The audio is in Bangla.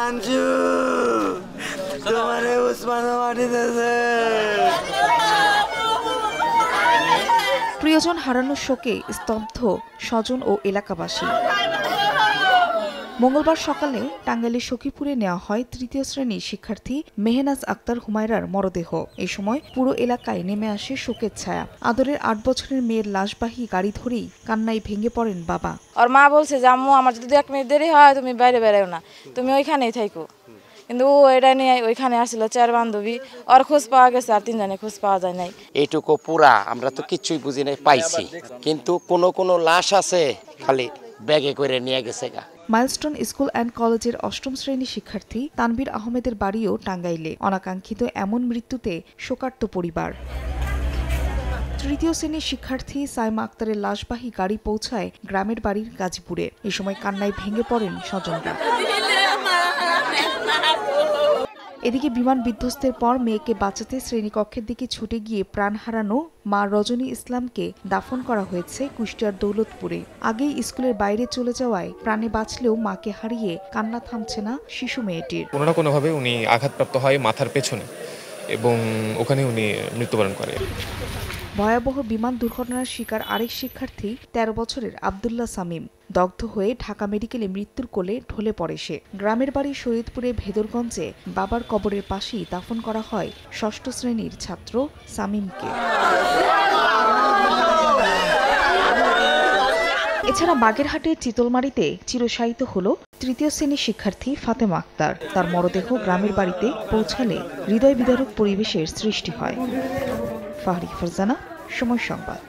আঞ্জু তোমারে উসমান মাটি দিয়েছে। প্রিয়জন হারানোর শোকে স্তব্ধ স্বজন ও এলাকাবাসী। মঙ্গলবার সকালে টাঙ্গাইলের সখীপুরে নেওয়া হয় তৃতীয় শ্রেণীর শিক্ষার্থী মেহনাজ আক্তার হুমায়রার মরদেহ। এ সময় পুরো এলাকায় নেমে আসে শোকের ছায়া। আদরের ৮ বছরের মেয়ের লাশবাহী গাড়ি ধরেই কান্নায় ভেঙে পড়েন বাবা। ওর মা বলছে যে আম্মু আমার যদি 1 মিনিট দেরি হয় তুমি বাইরে বেরাও না, তুমি ওইখানেই থাকো। কিন্তু ও এটা নিয়ে ওইখানে আসছিল 4 বান্ধবী, ওর খোঁজ পাওয়া গেছে আর 3 জনের খোঁজ পাওয়া যায় নাই। এইটুকু পুরা আমরা তো কিছুই বুঝি নাই, পাইছি কিন্তু কোনো লাশ আছে খালি ব্যাগে করে নিয়ে গেছে গা। মাইলস্টোন স্কুল অ্যান্ড কলেজের 8ম শ্রেণীর শিক্ষার্থী তানভীর আহমেদের বাড়িও টাঙ্গাইলে। অনাকাঙ্ক্ষিত এমন মৃত্যুতে শোকার্ত পরিবার। তৃতীয় শ্রেণীর শিক্ষার্থী সাইমা আক্তারের লাশবাহী গাড়ি পৌঁছায় গ্রামের বাড়ির গাজীপুরে। এ সময় কান্নায় ভেঙে পড়েন স্বজনরা। এদিকে বিমান বিধ্বস্তের পর মেয়েকে বাঁচাতে শ্রেণীকক্ষের দিকে ছুটে গিয়ে প্রাণ হারানো মা রজনী ইসলামকে দাফন করা হয়েছে কুষ্টিয়ার দৌলতপুরে। আগেই স্কুলের বাইরে চলে যাওয়ায় প্রাণে বাঁচলেও মাকে হারিয়ে কান্না থামছে না শিশু মেয়েটির। কোনো না কোনোভাবে উনি আঘাতপ্রাপ্ত হয় মাথার পেছনে এবং ওখানে উনি মৃত্যুবরণ করে। ভয়াবহ বিমান দুর্ঘটনার শিকার আরেক শিক্ষার্থী 13 বছরের আব্দুল্লাহ সামিম দগ্ধ হয়ে ঢাকা মেডিকেলে মৃত্যুর কোলে ঢলে পড়ে সে। গ্রামের বাড়ি শরীয়তপুরে ভেদরগঞ্জে বাবার কবরের পাশেই দাফন করা হয় 6ষ্ঠ শ্রেণীর ছাত্র সামিমকে। এছাড়া বাগেরহাটের চিতলমারীতে চিরশায়িত হল তৃতীয় শ্রেণীর শিক্ষার্থী ফাতেমা আক্তার। তার মরদেহ গ্রামের বাড়িতে পৌঁছালে হৃদয় বিদারক পরিবেশের সৃষ্টি হয়। ফাহরি ফারজানা, সময় সংবাদ।